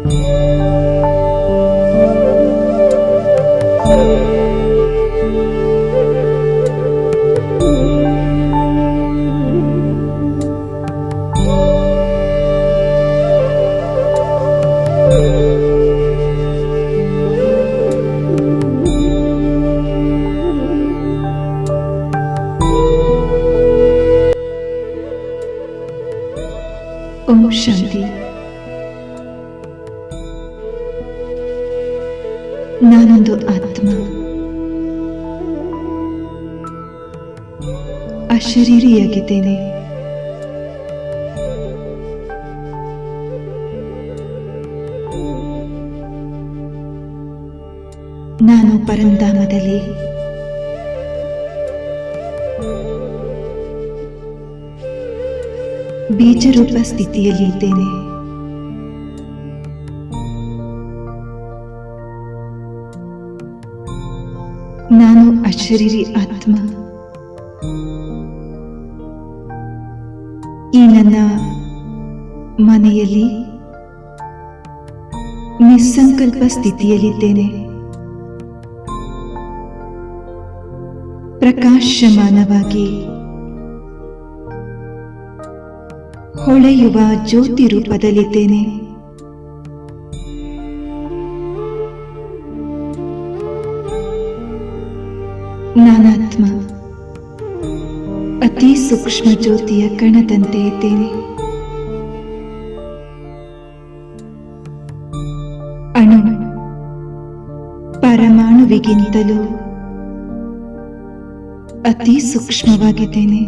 ಓಂ ಶಾಂತಿ. ನಾನೊಂದು ಆತ್ಮ, ಅಶರೀರಿಯಾಗಿದ್ದೇನೆ. ನಾನು ಪರಂಧಾಮದಲ್ಲಿ ಬೀಜರೂಪ ಸ್ಥಿತಿಯಲ್ಲಿ ಇದ್ದೇನೆ. ನಾನು ಅಶರೀರಿ ಆತ್ಮ. ಈ ನನ್ನ ಮನೆಯಲ್ಲಿ ನಿಸ್ಸಂಕಲ್ಪ ಸ್ಥಿತಿಯಲ್ಲಿದ್ದೇನೆ. ಪ್ರಕಾಶಮಾನವಾಗಿ ಹೊಳೆಯುವ ಜ್ಯೋತಿ ರೂಪದಲ್ಲಿದ್ದೇನೆ. ನಾನಾತ್ಮ ಅತಿ ಸೂಕ್ಷ್ಮ ಜ್ಯೋತಿಯ ಕಣದಂತೆ ಇದ್ದೇನೆ. ಅಣು ಪರಮಾಣುವಿಗಿಂತಲೂ ಅತಿ ಸೂಕ್ಷ್ಮವಾಗಿದ್ದೇನೆ.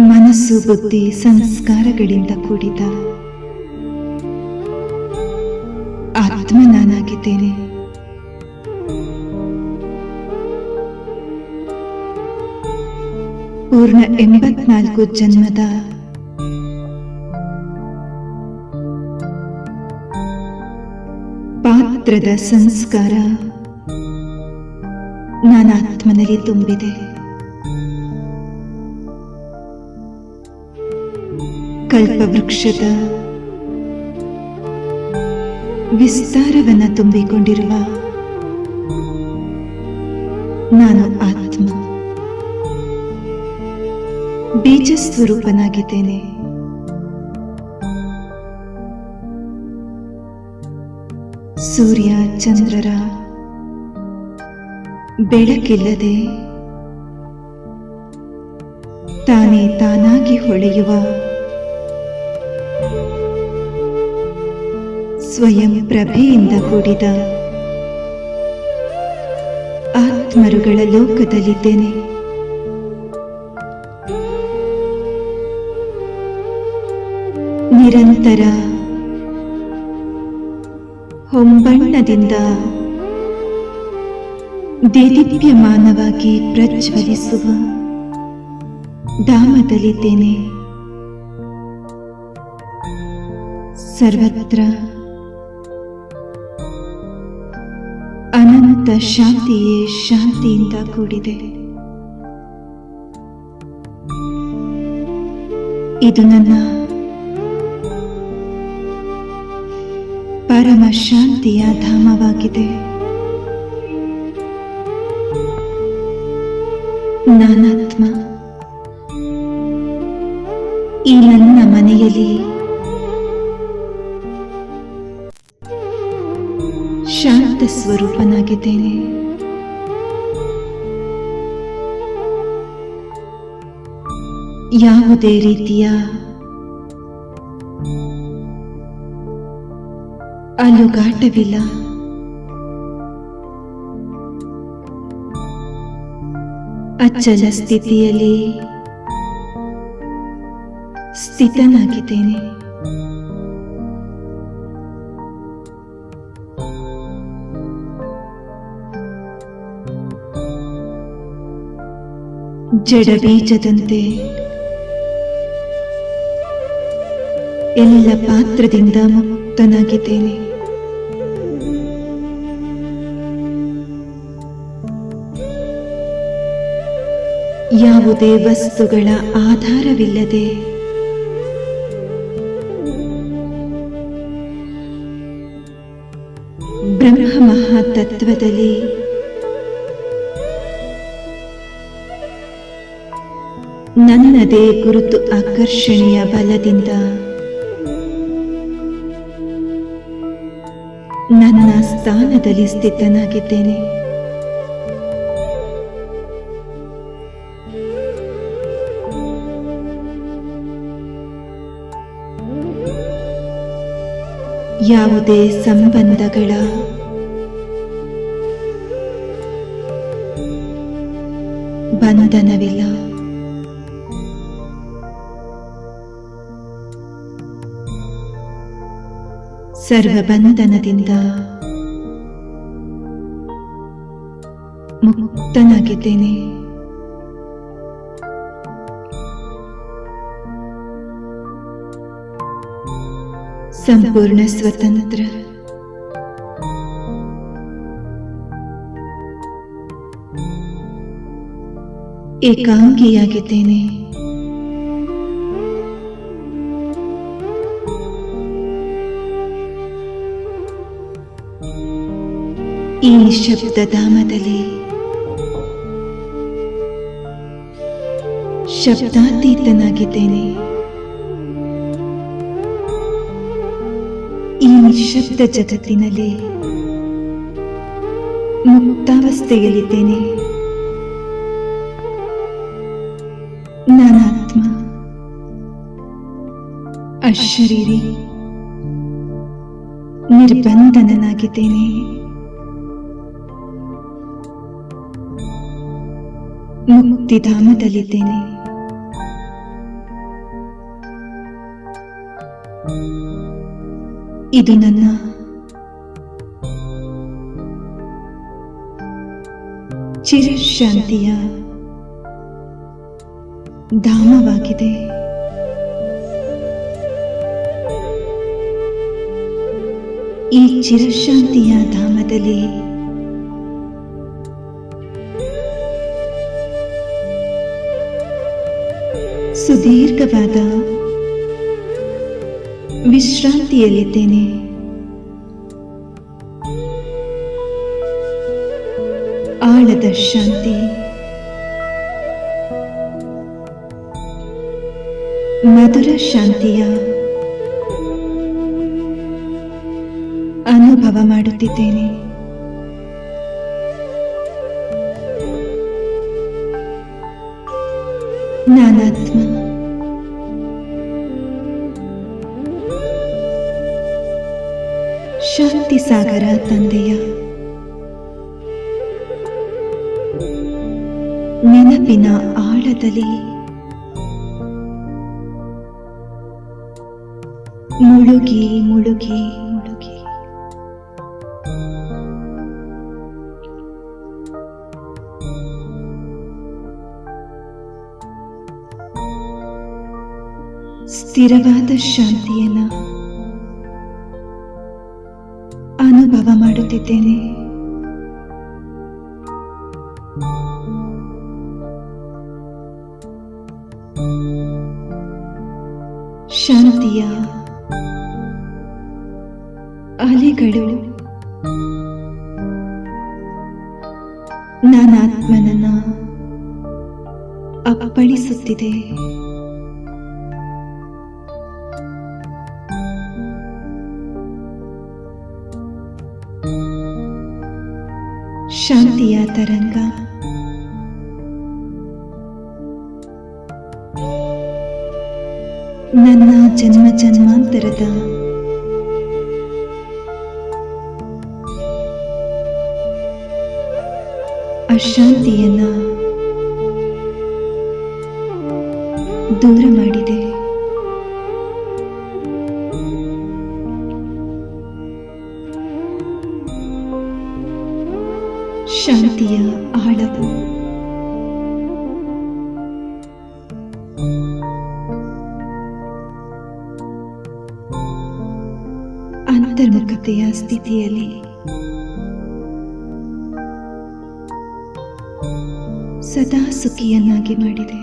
ಮನಸ್ಸು, ಬುದ್ಧಿ, ಸಂಸ್ಕಾರಗಳಿಂದ ಕೂಡಿದ ಆತ್ಮ ನಾನಾಗಿದ್ದೇನೆ. ಪೂರ್ಣ 84 ಜನ್ಮದ ಪಾತ್ರದ ಸಂಸ್ಕಾರ ನನ್ನ ಆತ್ಮನಲ್ಲಿ ತುಂಬಿದೆ. ಕಲ್ಪವೃಕ್ಷದ ವಿಸ್ತಾರವನ್ನು ತುಂಬಿಕೊಂಡಿರುವ ನಾನು ಆತ್ಮ ಬೀಜ ಸ್ವರೂಪನಾಗಿದ್ದೇನೆ. ಸೂರ್ಯ ಚಂದ್ರರ ಬೆಳಕಿಲ್ಲದೆ ತಾನೇ ತಾನಾಗಿ ಹೊಳೆಯುವ ಸ್ವಯಂ ಪ್ರಭೆಯಿಂದ ಕೂಡಿದ ಆತ್ಮರುಗಳ ಲೋಕದಲ್ಲಿದ್ದೇನೆ. ನಿರಂತರ ಹೊಂಬಣ್ಣದಿಂದ ದೇದೀಪ್ಯಮಾನವಾಗಿ ಪ್ರಜ್ವಲಿಸುವ ಧಾಮದಲ್ಲಿದ್ದೇನೆ. ಸರ್ವತ್ರ ಅನಂತ ಶಾಂತಿಯೇ ಶಾಂತಿಯಿಂದ ಕೂಡಿದೆ. ಇದು ನನ್ನ ಪರಮ ಶಾಂತಿಯ ಧಾಮವಾಗಿದೆ. ನಾನಾತ್ಮ ಈ ನನ್ನ ಮನೆಯಲ್ಲಿ ಶಾಂತ ಸ್ವರೂಪನಾಗಿದ್ದೇನೆ. ಯಾವುದೇ ರೀತಿಯ ಅಲುಗಾಟವಿಲ್ಲ. ಅಚಲ ಸ್ಥಿತಿಯಲ್ಲಿ ಸ್ಥಿತನಾಗಿದ್ದೇನೆ. ಜಡ ಬೀಜದಂತೆ ಎಲ್ಲ ಪಾತ್ರದಿಂದ ಮುಕ್ತನಾಗಿದ್ದೇನೆ. ಯಾವುದೇ ವಸ್ತುಗಳ ಆಧಾರವಿಲ್ಲದೆ ತತ್ವದಲ್ಲಿ ನನ್ನದೇ ಗುರುತು ಆಕರ್ಷಣೆಯ ಬಲದಿಂದ ನನ್ನ ಸ್ಥಾನದಲ್ಲಿ ಸ್ಥಿತನಾಗಿದ್ದೇನೆ. ಯಾವುದೇ ಸಂಬಂಧಗಳ ಬಂಧನವಿಲ್ಲ. ಸರ್ವಬಂಧನದಿಂದ ಮುಕ್ತನಾಗಿದ್ದೇನೆ. ಸಂಪೂರ್ಣ ಸ್ವತಂತ್ರ. ಏಕಾಂಗಿಯಾಗಿದ್ದೇನೆ. ಈ ಶಬ್ದಧಾಮದಲ್ಲಿ ಶಬ್ದಾತೀತನಾಗಿದ್ದೇನೆ. ಈ ನಿಶ್ಶಬ್ದ ಜಗತ್ತಿನಲ್ಲಿ ಮುಕ್ತಾವಸ್ಥೆಯಲ್ಲಿದ್ದೇನೆ. ನಾನಾತ್ಮ, ಅಶರೀರಿ, ನಿರ್ಬಂಧನನಾಗಿದ್ದೇನೆ. ಮುಕ್ತಿಧಾಮದಲ್ಲಿದ್ದೇನೆ. ಇದು ನನ್ನ ಚಿರಶಾಂತಿಯ ಧಾಮವಾಗಿದೆ. ಈ ಚಿರಶಾಂತಿಯ ಧಾಮದಲ್ಲಿ ಸುದೀರ್ಘವಾದ ವಿಶ್ರಾಂತಿಯಲ್ಲಿದ್ದೇನೆ. ಆಳದ ಶಾಂತಿ, ಮಧುರ ಶಾಂತಿಯ ಅನುಭವ ಮಾಡುತ್ತಿದ್ದೇನೆ. ನಾನಾತ್ಮ, ಶಾಂತಿ ಸಾಗರ ತಂದೆಯ ನೆನಪಿನ ಆಳದಲ್ಲಿ ಮುಳುಗಿ ಮುಳುಗಿ ಮುಳುಗಿ ಸ್ಥಿರವಾದ ಶಾಂತಿಯನ್ನ ಅನುಭವ ಮಾಡುತ್ತಿದ್ದೇನೆ. ಶಾಂತಿಯ ಅಲೆಗಳು ನಾನಾತ್ಮನನ್ನ ಅಪ್ಪಳಿಸುತ್ತಿದೆ. ಶಾಂತಿಯ ತರಂಗ ನನ್ನ ಜನ್ಮ ಜನ್ಮಾಂತರದ ಅಶಾಂತಿಯನ್ನ ದೂರ ಮಾಡಿದೆ. ಶಾಂತಿಯ ಆಳವು ಅಂತರ್ಮುಖತೆಯ ಸ್ಥಿತಿಯಲ್ಲಿ ಸದಾ ಸುಖಿಯನ್ನಾಗಿ ಮಾಡಿದೆ.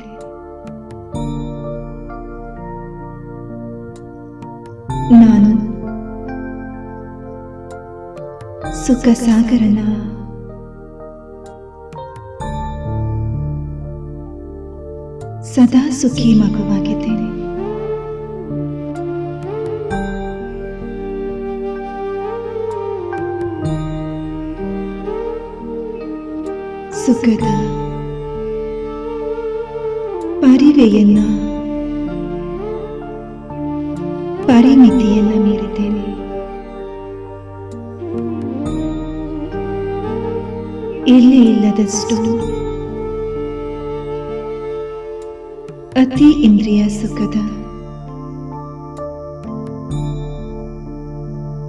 ನಾನು ಸುಖ ಸಾಗರನ ಸದಾ ಸುಖಿ ಮಗುವಾಗಿದ್ದೇನೆ. ಸುಖದ ಪರಿವೆಯನ್ನ ಪರಿಮಿತಿಯನ್ನ ಮೀರಿದ್ದೇನೆ. ಎಲ್ಲಿ ಇಲ್ಲದಷ್ಟು ಅತಿ ಇಂದ್ರಿಯ ಸುಖದ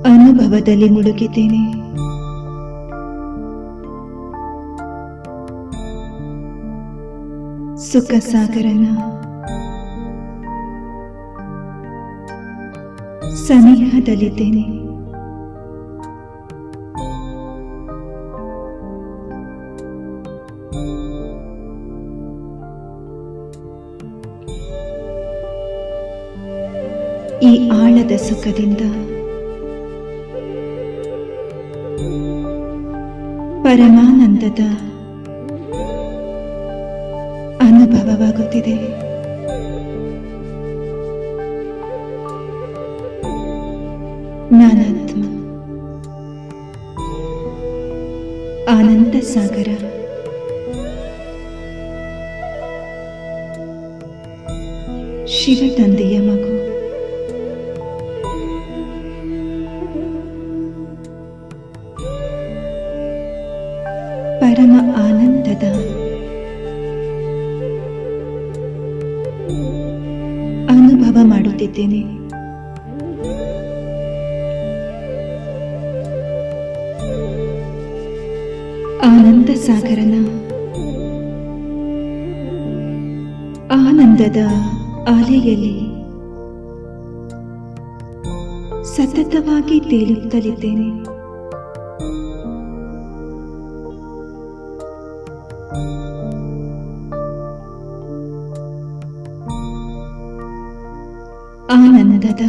ಅನುಭವದಲ್ಲಿ ಮುಳುಗಿದ್ದೇನೆ. ಸುಖ ಸಾಗರನ ಸನಿಹದಲ್ಲಿದ್ದೇನೆ. ಈ ಆಳದ ಸುಖದಿಂದ ಪರಮಾನಂದದ ಅನುಭವವಾಗುತ್ತಿದೆ. ನಾನಾತ್ಮ ಆನಂದ ಸಾಗರ ಶಿವ ತಂದೆಯ ಮಗು. ಪರಮ ಆನಂದದ ಅನುಭವ ಮಾಡುತ್ತಿದ್ದೇನೆ. ಆನಂದ ಸಾಗರನ ಆನಂದದ ಅಲೆಯಲ್ಲಿ ಸತತವಾಗಿ ತೇಲುತ್ತಲಿದ್ದೇನೆ. ಆನಂದದ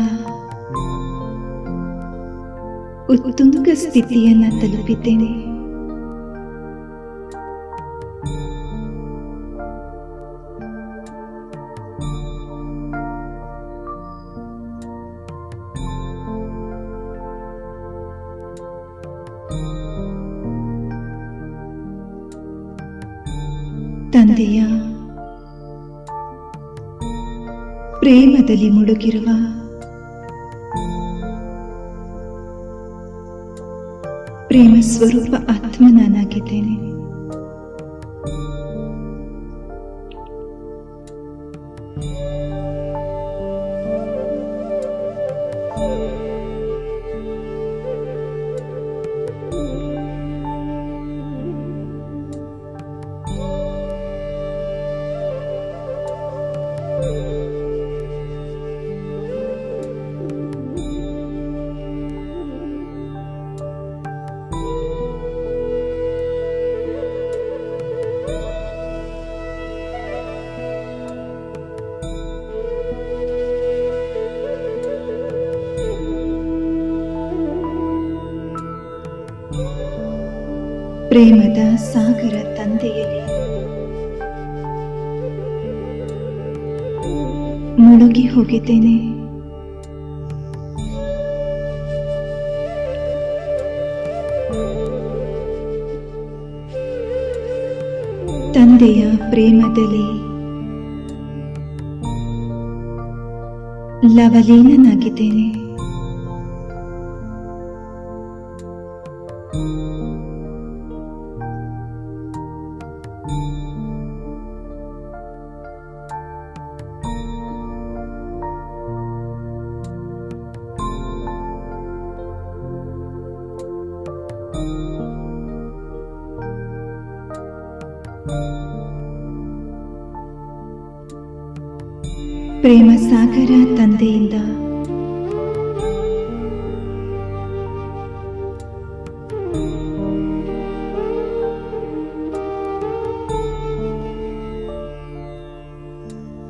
ಉತ್ತುಂಗ ಸ್ಥಿತಿಯನ್ನ ತಲುಪಿದ್ದೇನೆ. ತಂದೆಯ ಪ್ರೇಮದಲ್ಲಿ ಮುಳುಗಿರುವ ಪ್ರೇಮ ಸ್ವರೂಪ ಆತ್ಮ ನಾನಾಗಿದ್ದೇನೆ. ಪ್ರೇಮದ ಸಾಗರ ತಂದೆಯಲ್ಲಿ ಮುಳುಗಿ ಹೋಗಿದ್ದೇನೆ. ತಂದೆಯ ಪ್ರೇಮದಲ್ಲಿ ಲವಲೀನನಾಗಿದ್ದೇನೆ. ಪ್ರೇಮ ಸಾಗರ ತಂದೆಯಿಂದ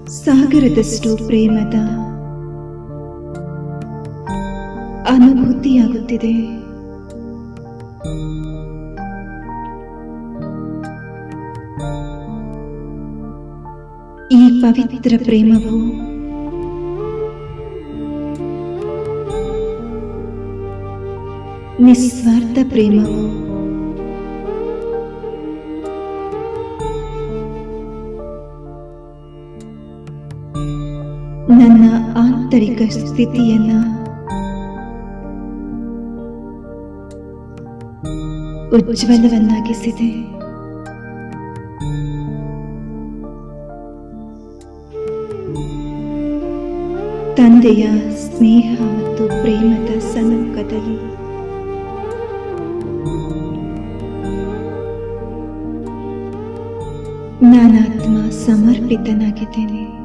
ಸಾಗರದಷ್ಟು ಪ್ರೇಮದ ಅನುಭೂತಿಯಾಗುತ್ತಿದೆ. ಈ ಪವಿತ್ರ ಪ್ರೇಮವು ನಿಸ್ವಾರ್ಥ ಪ್ರೇಮವು ನನ್ನ ಆಂತರಿಕ ಸ್ಥಿತಿಯನ್ನ ಉಜ್ವಲವನ್ನಾಗಿಸಿದೆ. ತಂದೆಯ ಸ್ನೇಹ ಮತ್ತು ಪ್ರೇಮದ ಸಮ್ಮುಖದಲ್ಲಿ ನಾನಾತ್ಮ ಸಮರ್ಪಿತನಾಗಿದ್ದೇನೆ.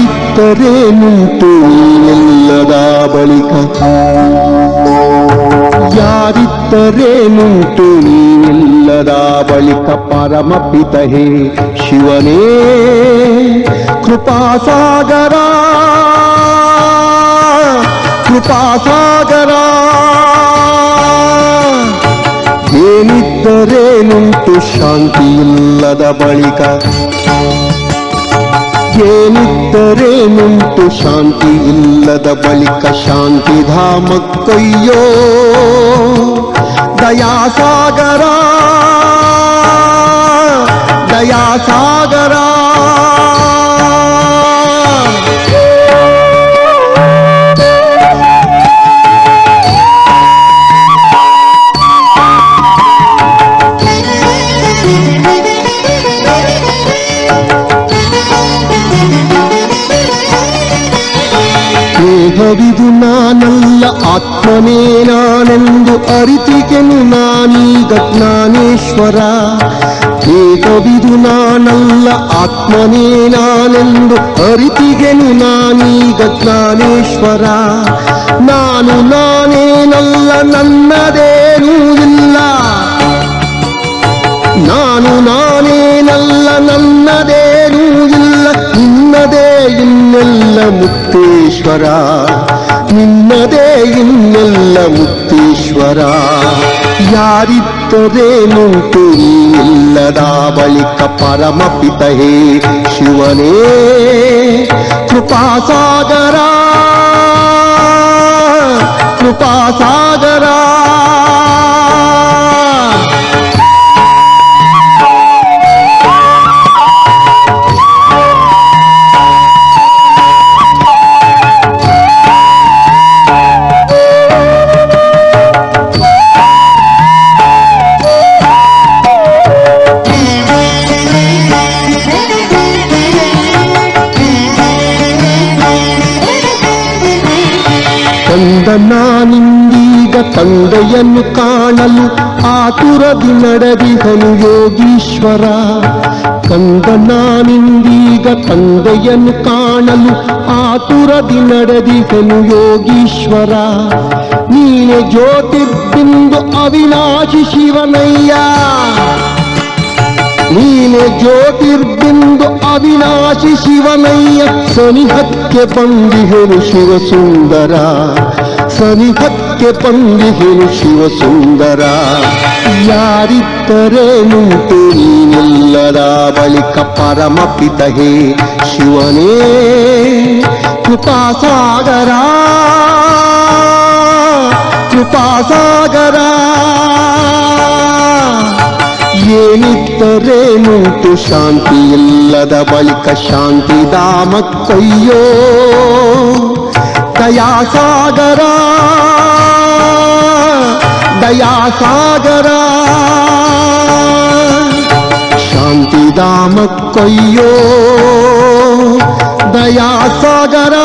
ಯಾರಿದ್ದರೇನುಂಟು ಎಲ್ಲದ ಬಳಿಕ ಯಾರಿದ್ದರೇನುಂಟು ನೀನೆಲ್ಲದ ಬಳಿಕ ಪರಮಪಿತ ಹೇ ಶಿವನೇ ಕೃಪಾಸಾಗರ ಕೃಪಾಸಾಗರ ಏನಿದ್ದರೇನುಂಟು ಶಾಂತಿಯಿಲ್ಲದ ಬಳಿಕ ಏನಿದ್ದರೇನುಂಟು ಶಾಂತಿ ಇಲ್ಲದ ಬಳಿಕ ಶಾಂತಿಧಾಮಕ್ಕೊಯ್ಯೋ ದಯಾಸಾಗರ ದಯಾಸಾಗರ ದೇಹವಿದು ನಾನಲ್ಲ ಆತ್ಮನೇ ನಾನೆಂದು ಅರಿತಿಗೆನು ನಾನೀಗ ಜ್ಞಾನೇಶ್ವರ ದೇಹವಿದು ನಾನಲ್ಲ ಆತ್ಮನೇ ನಾನೆಂದು ಅರಿತಿಗೆನು ನಾನೀಗ ಜ್ಞಾನೇಶ್ವರ ನಾನು ನಾನೇನಲ್ಲ ನನ್ನದೇನೂ ಇಲ್ಲ ನಾನು ನಾನೇನಲ್ಲ ನನ್ನದೇನೂ ಇಲ್ಲ ನಿನ್ನದೇ ಇನ್ನೆಲ್ಲ ಮುಕ್ತೇಶ್ವರ ನಿನ್ನದೇ ಇನ್ನೆಲ್ಲ ಮುಕ್ತೇಶ್ವರ ಯಾರಿದ್ದರೇನುಂಟು ನೀನಿಲ್ಲದ ಬಳಿಕ ಪರಮಪಿತ ಹೇ ಶಿವನೇ ಕೃಪಾಸಾಗರ ಕೃಪಾಸಾಗರ ನಾನಿಂದೀಗ ತಂದೆಯನ್ನು ಕಾಣಲು ಆತುರದಿ ನಡೆದಿಹನು ಯೋಗೀಶ್ವರ ಕಂದ ನಾನಿಂದೀಗ ತಂದೆಯನ್ನು ಕಾಣಲು ಆತುರದಿ ನಡೆದಿಹನು ಯೋಗೀಶ್ವರ ನೀನೆ ಜ್ಯೋತಿರ್ಬಿಂದು ಅವಿನಾಶಿ ಶಿವನಯ್ಯ ನೀನೆ ಜ್ಯೋತಿರ್ಬಿಂದು ಅವಿನಾಶಿ ಶಿವನಯ್ಯ ಸನಿಹಕ್ಕೆ ಬಂದಿಹೆನು ಶಿವಸುಂದರ ಸನಿಹಕ್ಕೆ ಬಂದಿಹೆನು ಶಿವಸುಂದರ ಯಾರಿದ್ದರೇನುಂಟು ನೀನಿಲ್ಲದ ಬಳಿಕ ಪರಮಪಿತ ಹೇ ಶಿವನೇ ಕೃಪಾಸಾಗರ ಕೃಪಾಸಾಗರ ಏನಿದ್ದರೇನುಂಟು ಶಾಂತಿ ಇಲ್ಲದ ಬಳಿಕ ಶಾಂತಿಧಾಮಕ್ಕೊಯ್ಯೋ ದಯಾಸಾಗರ ದಯಾಸಾಗರ ಶಾಂತಿಧಾಮಕ್ಕೊಯ್ಯೋ ದಯಾಸಾಗರ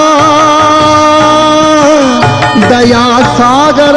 ದಯಾಸಾಗರ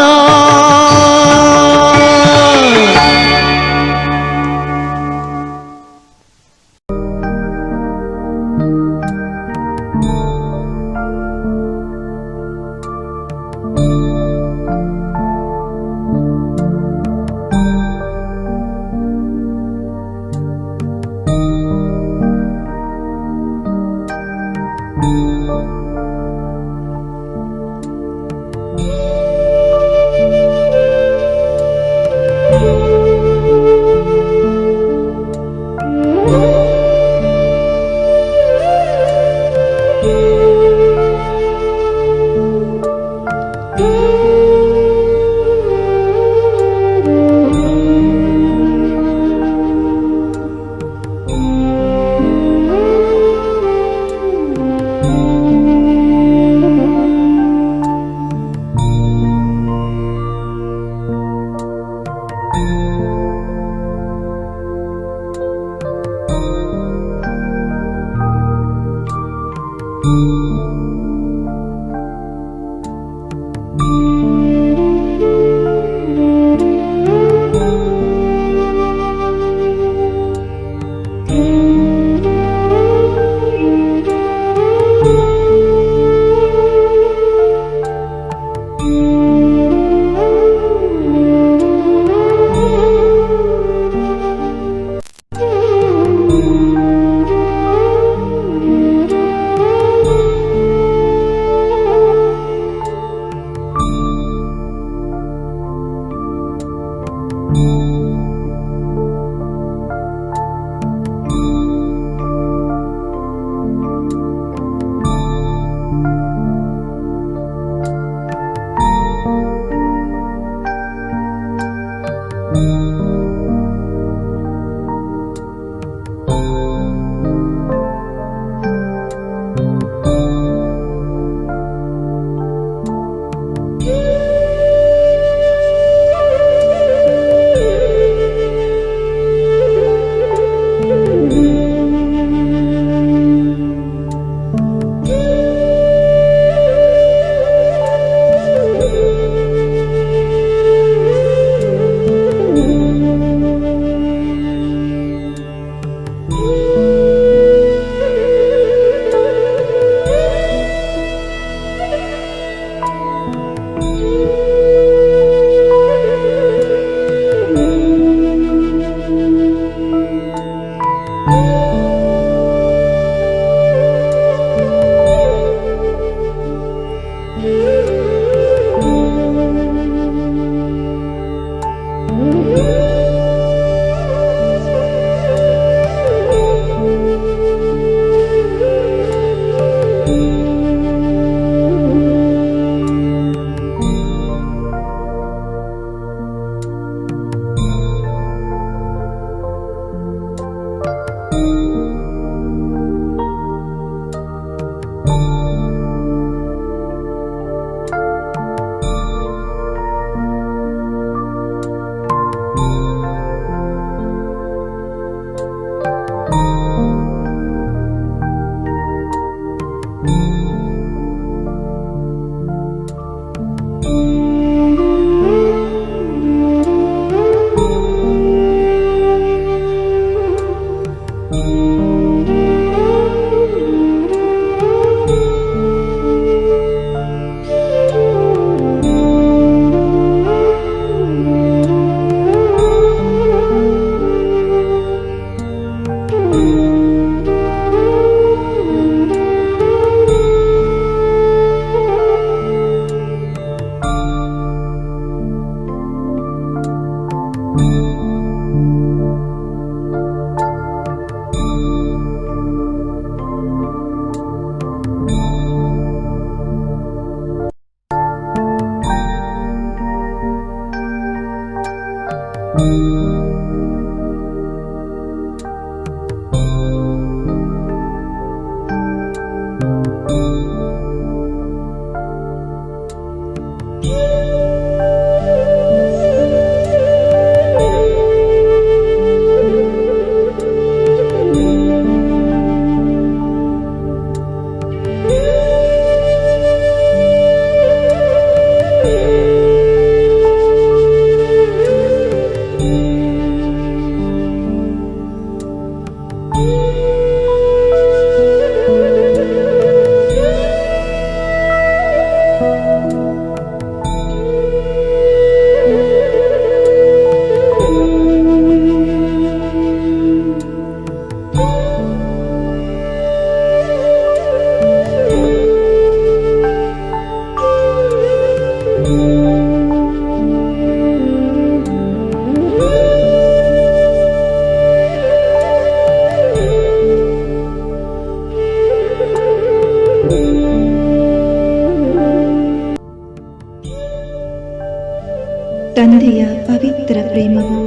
ತಂದೆಯ ಪವಿತ್ರ ಪ್ರೇಮವು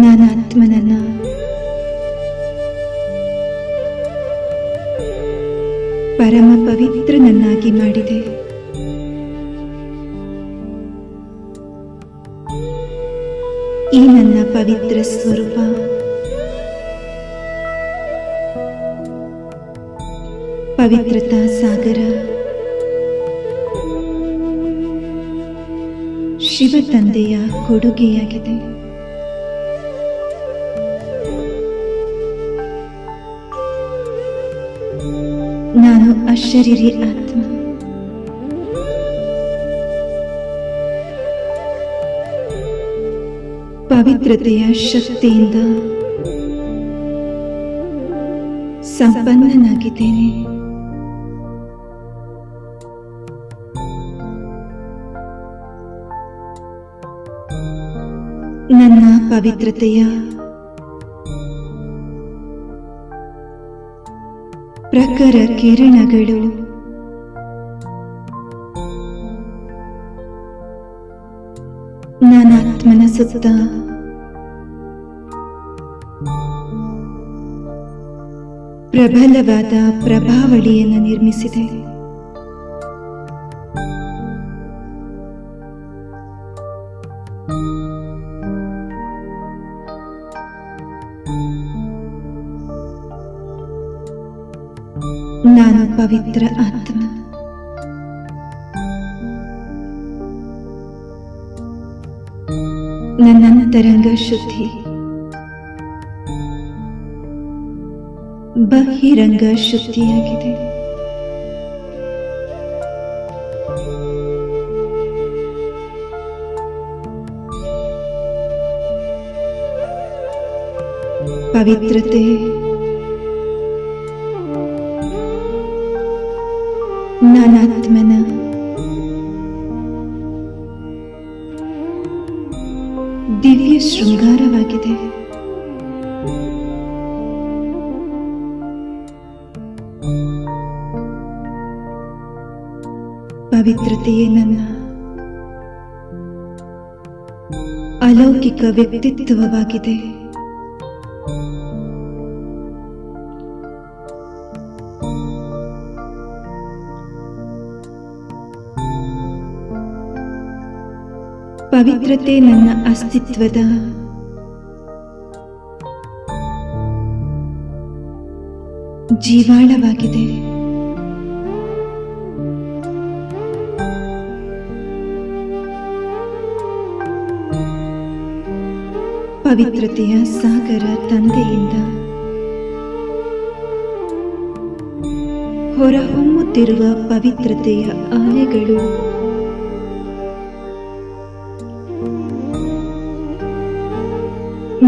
ನಾನಾತ್ಮನನ್ನ ಪರಮ ಪವಿತ್ರನನ್ನಾಗಿ ಮಾಡಿದೆ. ಈ ನನ್ನ ಪವಿತ್ರ ಸ್ವರೂಪ ಪವಿತ್ರತಾ ಸಾಗರ ಶಿವ ತಂದೆಯ ಕೊಡುಗೆಯಾಗಿದೆ. ನಾನು ಅಶರೀರಿ ಆತ್ಮ. ಪವಿತ್ರತೆಯ ಶಕ್ತಿಯಿಂದ ಸಂಪನ್ನನಾಗಿದ್ದೇನೆ. ನನ್ನ ಪವಿತ್ರತೆಯ ಪ್ರಖರ ಕಿರಣಗಳು ನನ್ನ ಆತ್ಮನ ಸುತ್ತ ಪ್ರಬಲವಾದ ಪ್ರಭಾವಳಿಯನ್ನು ನಿರ್ಮಿಸಿದೆ. ನಾನು ಪವಿತ್ರ ಆತ್ಮ. ನನ್ನ ಅಂತರಂಗ ಶುದ್ಧಿ, ಬಹಿರಂಗ ಶುದ್ಧಿಯಾಗಿದೆ. ಪವಿತ್ರತೆ ನನ್ನ ಆತ್ಮನ ದಿವ್ಯ ಶೃಂಗಾರವಾಗಿದೆ. ಪವಿತ್ರತೆಯೇ ನನ್ನ ಅಲೌಕಿಕ ವ್ಯಕ್ತಿತ್ವವಾಗಿದೆ. ಪವಿತ್ರತೆ ನನ್ನ ಅಸ್ತಿತ್ವದ ಜೀವಾಳವಾಗಿದೆ. ಪವಿತ್ರತೆಯ ಸಾಗರ ತಂದೆಯಿಂದ ಹೊರಹೊಮ್ಮುತ್ತಿರುವ ಪವಿತ್ರತೆಯ ಅಲೆಗಳು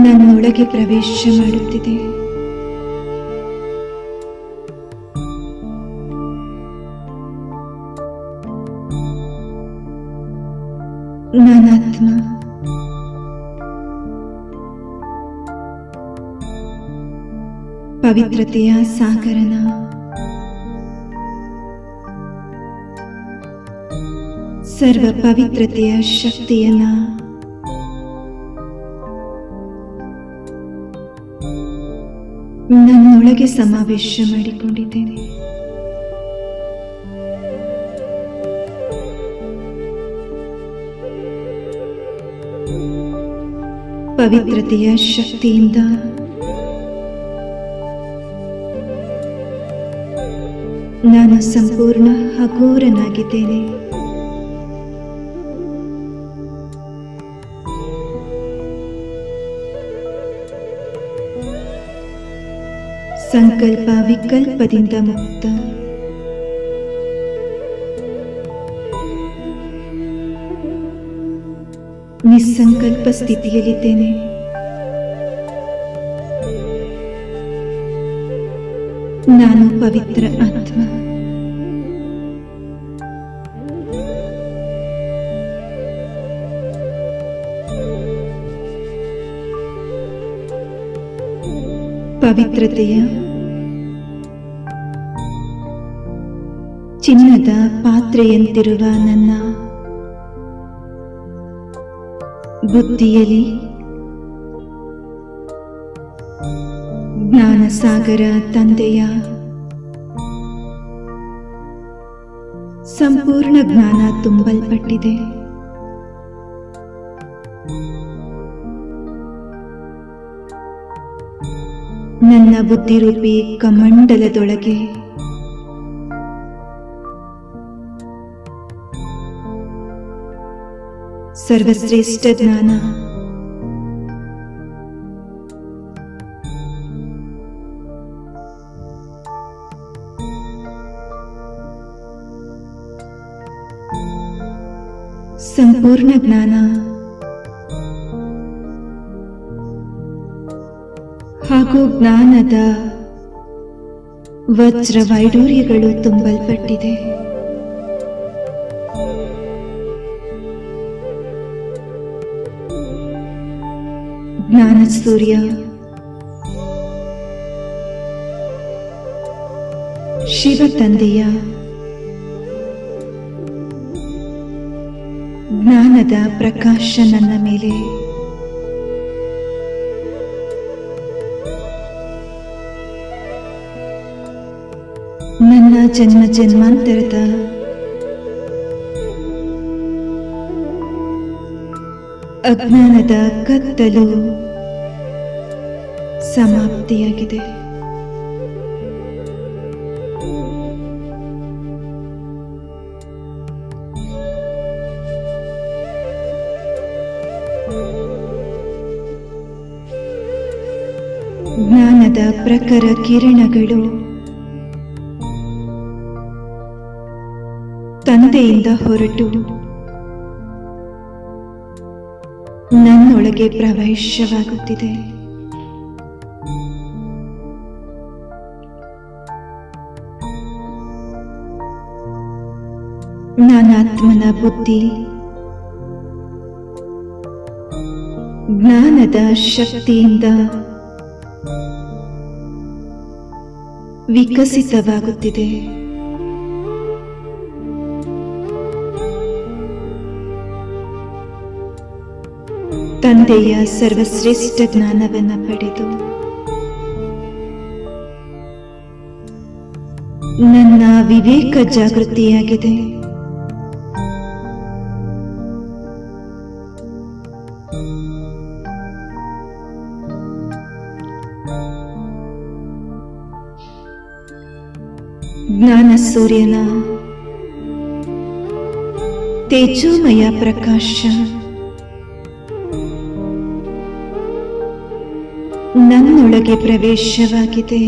ನನ್ನೊಳಗೆ ಪ್ರವೇಶ ಮಾಡುತ್ತಿದೆ. ನಾನಾತ್ಮ ಪವಿತ್ರತೆಯ ಸಾಗರನ ಸರ್ವ ಪವಿತ್ರತೆಯ ಶಕ್ತಿಯನ್ನ ನನ್ನೊಳಗೆ ಸಮಾವೇಶ ಮಾಡಿಕೊಂಡಿದ್ದೇನೆ. ಪವಿತ್ರತೆಯ ಶಕ್ತಿಯಿಂದ ನಾನು ಸಂಪೂರ್ಣ ಹಗೂರನಾಗಿದ್ದೇನೆ. ಸಂಕಲ್ಪ ವಿಕಲ್ಪದಿಂದ ಮುಕ್ತ. ನಿಸ್ಸಂಕಲ್ಪ ಸ್ಥಿತಿಯಲ್ಲಿದ್ದೇನೆ. ನಾನು ಪವಿತ್ರ ಆತ್ಮ. ಪವಿತ್ರತೆಯ ಚಿನ್ನದ ಪಾತ್ರೆಯಂತಿರುವ ನನ್ನ ಬುದ್ಧಿಯಲ್ಲಿ ಜ್ಞಾನಸಾಗರ ತಂದೆಯ ಸಂಪೂರ್ಣ ಜ್ಞಾನ ತುಂಬಲ್ಪಟ್ಟಿದೆ. ನನ್ನ ಬುದ್ಧಿರೂಪಿ ಕಮಂಡಲದೊಳಗೆ ಸರ್ವಶ್ರೇಷ್ಠ ಜ್ಞಾನ ಸಂಪೂರ್ಣ ಜ್ಞಾನ ಹಾಗೂ ಜ್ಞಾನದ ವಜ್ರ ವೈಡೂರ್ಯಗಳು ತುಂಬಲ್ಪಟ್ಟಿದೆ. ಜ್ಞಾನ ಸೂರ್ಯ, ಶಿವ ತಂದೆಯ ಜ್ಞಾನದ ಪ್ರಕಾಶ ನನ್ನ ಮೇಲೆ ನನ್ನ ಜನ್ಮ ಜನ್ಮಾಂತರದ ಅಜ್ಞಾನದ ಕತ್ತಲು ಸಮಾಪ್ತಿಯಾಗಿದೆ. ಜ್ಞಾನದ ಪ್ರಖರ ಕಿರಣಗಳು ತಂದೆಯಿಂದ ಹೊರಟು ನನ್ನೊಳಗೆ ಪ್ರವೇಶವಾಗುತ್ತಿದೆ. ನಾನಾತ್ಮನ ಬುದ್ಧಿ ಜ್ಞಾನದ ಶಕ್ತಿಯಿಂದ ವಿಕಸಿತವಾಗುತ್ತಿದೆ. ತಂದೆಯ ಸರ್ವಶ್ರೇಷ್ಠ ಜ್ಞಾನವನ್ನು ಪಡೆದು ನನ್ನ ವಿವೇಕ ಜಾಗೃತಿಯಾಗಿದೆ. ಜ್ಞಾನ ಸೂರ್ಯನ ತೇಜೋಮಯ ಪ್ರಕಾಶ ನನ್ನೊಳಗೆ ಪ್ರವೇಶವಾಗಿದೆ.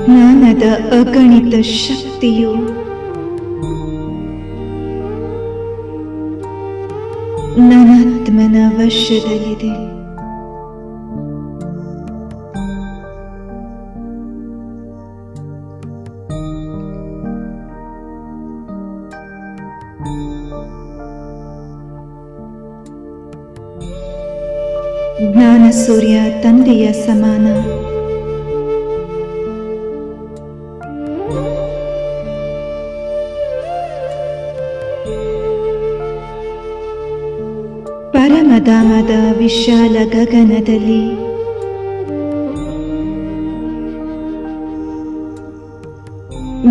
ಜ್ಞಾನದ ಅಗಣಿತ ಶಕ್ತಿಯು ನನಾತ್ಮನ ವಶದಲ್ಲಿದೆ. ಜ್ಞಾನ ಸೂರ್ಯ ತಂದೆಯ ಸಮಾನ. ಪರಮಧಾಮದ ವಿಶಾಲ ಗಗನದಲ್ಲಿ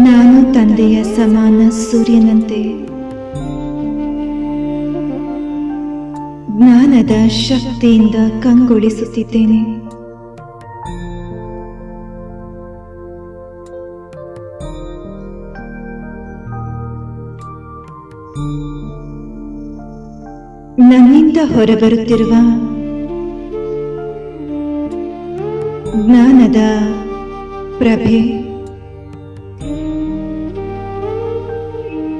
ನಾನು ತಂದೆಯ ಸಮಾನ ಸೂರ್ಯನಂತೆ ಜ್ಞಾನದ ಶಕ್ತಿಯಿಂದ ಕಂಗೊಳಿಸುತ್ತಿದ್ದೇನೆ. ನನ್ನಿಂದ ಹೊರಬರುತ್ತಿರುವ ಜ್ಞಾನದ ಪ್ರಭೆ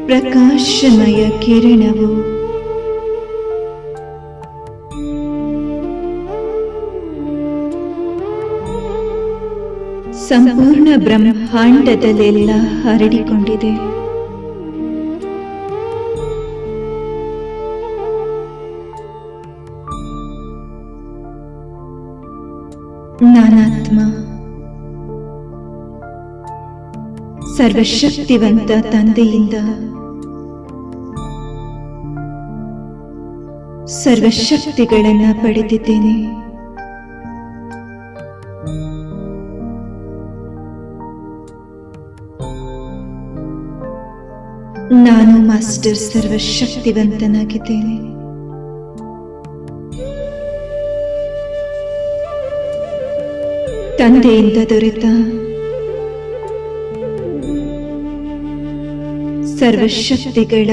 ಪ್ರಕಾಶಮಯ ಕಿರಣವು ಸಂಪೂರ್ಣ ಬ್ರಹ್ಮಾಂಡದಲ್ಲೆಲ್ಲ ಹರಡಿಕೊಂಡಿದೆ. ನಾನಾತ್ಮ ಸರ್ವಶಕ್ತಿವಂತ ತಂದೆಯಿಂದ ಸರ್ವಶಕ್ತಿಗಳನ್ನು ಪಡೆದಿದ್ದೇನೆ. ನಾನು ಮಾಸ್ಟರ್ ಸರ್ವಶಕ್ತಿವಂತನಾಗಿದ್ದೇನೆ. ತಂದೆಯಿಂದ ದೊರೆತ ಸರ್ವಶಕ್ತಿಗಳ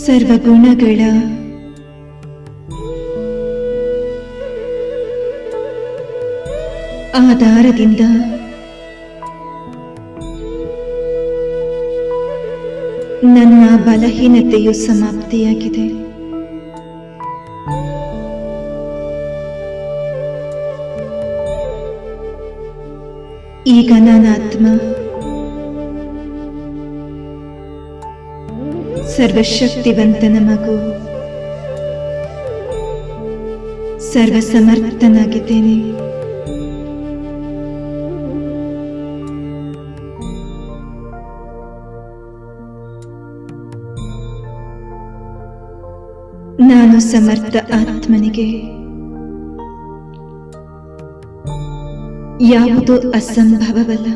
ಸರ್ವಗುಣಗಳ ಅವತಾರದಿಂದ ನನ್ನ ಬಲಹೀನತೆಯು ಸಮಾಪ್ತಿಯಾಗಿದೆ. ಈಗ ನನ್ನ ಆತ್ಮ ಸರ್ವಶಕ್ತಿವಂತನ ಮಗು, ಸರ್ವಸಮರ್ಥನಾಗಿದ್ದೇನೆ. ನಾನು ಸಮರ್ಥ ಆತ್ಮನಿಗೆ ಯಾವುದೂ ಅಸಂಭವವಲ್ಲ.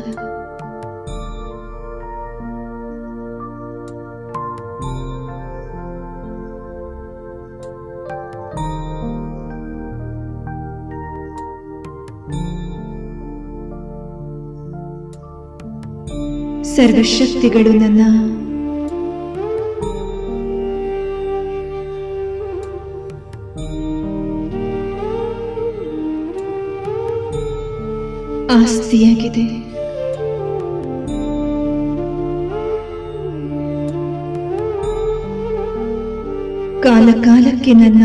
ಸರ್ವಶಕ್ತಿಗಳು ನನ್ನ ಆಸ್ತಿಯಾಗಿದೆ. ಕಾಲ ಕಾಲಕ್ಕೆ ನನ್ನ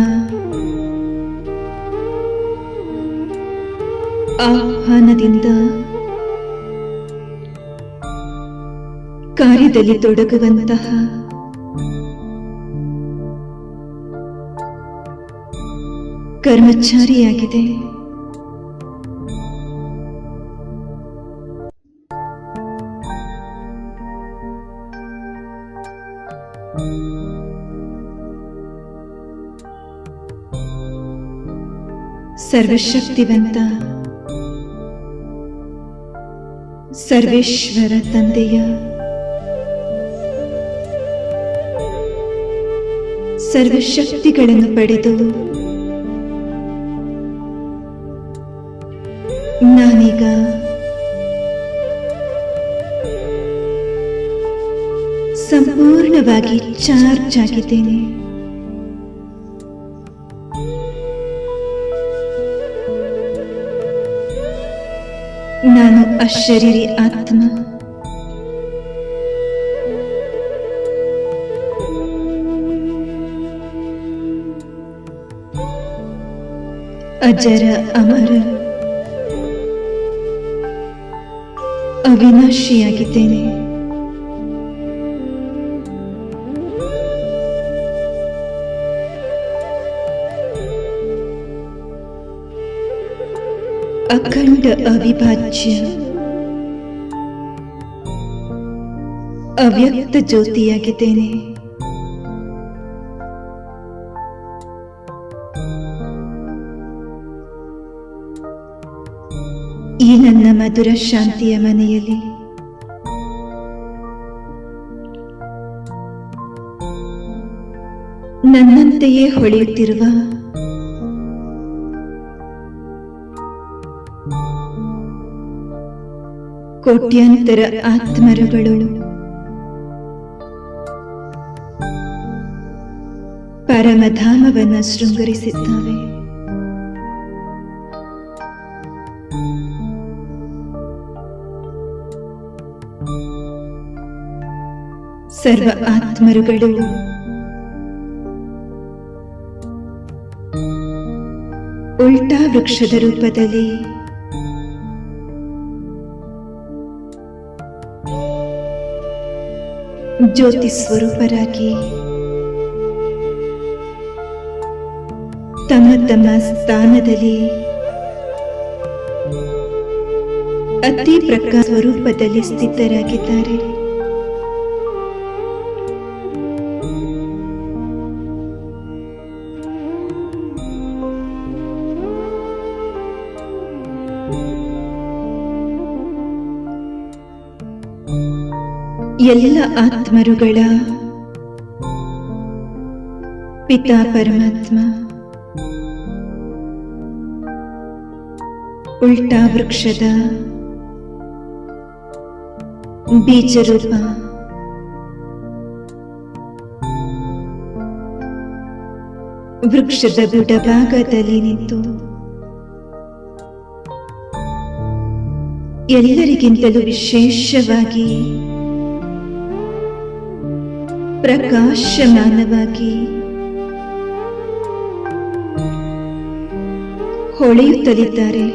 ಆಹ್ವಾನದಿಂದ ಕಾರ್ಯದಲ್ಲಿ ತೊಡಗುವಂತಹ ಕರ್ಮಚಾರಿಯಾಗಿದೆ. ಸರ್ವಶಕ್ತಿವಂತ ಸರ್ವೇಶ್ವರ ತಂದೆಯ ಸರ್ವಶಕ್ತಿಗಳನ್ನು ಪಡೆದು ನಾನೀಗ ಸಂಪೂರ್ಣವಾಗಿ ಚಾರ್ಜ್ ಆಗಿದ್ದೇನೆ. ನಾನು ಅಶರೀರಿ ಆತ್ಮ. ಅಜರ ಅಮರ ಅವಿನಾಶಿಯಾಗಿದ್ದೇನೆ. ಅಖಂಡ ಅವಿಭಾಜ್ಯ ಅವ್ಯಕ್ತ ಜ್ಯೋತಿಯಾಗಿದ್ದೇನೆ. ಈ ನನ್ನ ಮಧುರ ಶಾಂತಿಯ ಮನೆಯಲ್ಲಿ ನನ್ನಂತೆಯೇ ಹೊಳೆಯುತ್ತಿರುವ ಕೋಟ್ಯಾಂತರ ಆತ್ಮರುಗಳು ಪರಮಧಾಮವನ್ನು ಶೃಂಗರಿಸಿದ್ದಾವೆ. ಸರ್ವ ಆತ್ಮರುಗಳು ಉಲ್ಟಾ ವೃಕ್ಷದ ರೂಪದಲ್ಲಿ ಜ್ಯೋತಿ ಸ್ವರೂಪರಾಗಿ ತಮ್ಮ ತಮ್ಮ ಸ್ಥಾನದಲ್ಲಿ ಅತಿ ಪ್ರಕಾಶ ಸ್ವರೂಪದಲ್ಲಿ ಸ್ಥಿತರಾಗಿದ್ದಾರೆ. ಎಲ್ಲ ಆತ್ಮರುಗಳ ಪಿತಾ ಪರಮಾತ್ಮ ಉಲ್ಟಾ ವೃಕ್ಷದ ಬೀಜರೂಪ ವೃಕ್ಷದ ಬುಡಭಾಗದಲ್ಲಿ ನಿಂತು ಎಲ್ಲರಿಗಿಂತಲೂ ವಿಶೇಷವಾಗಿ ಪ್ರಕಾಶಮಾನವಾಗಿ ಹೊಳೆಯುತ್ತಲಿದ್ದಾರೆ.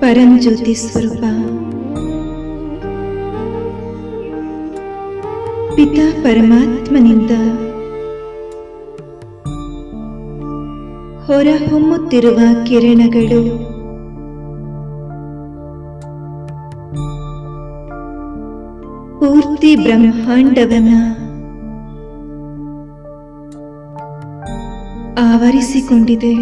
ಪರಂಜ್ಯೋತಿ ಸ್ವರೂಪ ಪಿತಾ ಪರಮಾತ್ಮನಿಂದ ಹೊರಹೊಮ್ಮುತ್ತಿರುವ ಕಿರಣಗಳು ಪೂರ್ತಿ ಬ್ರಹ್ಮಾಂಡವನ್ನ ಆವರಿಸಿಕೊಂಡಿದೆ.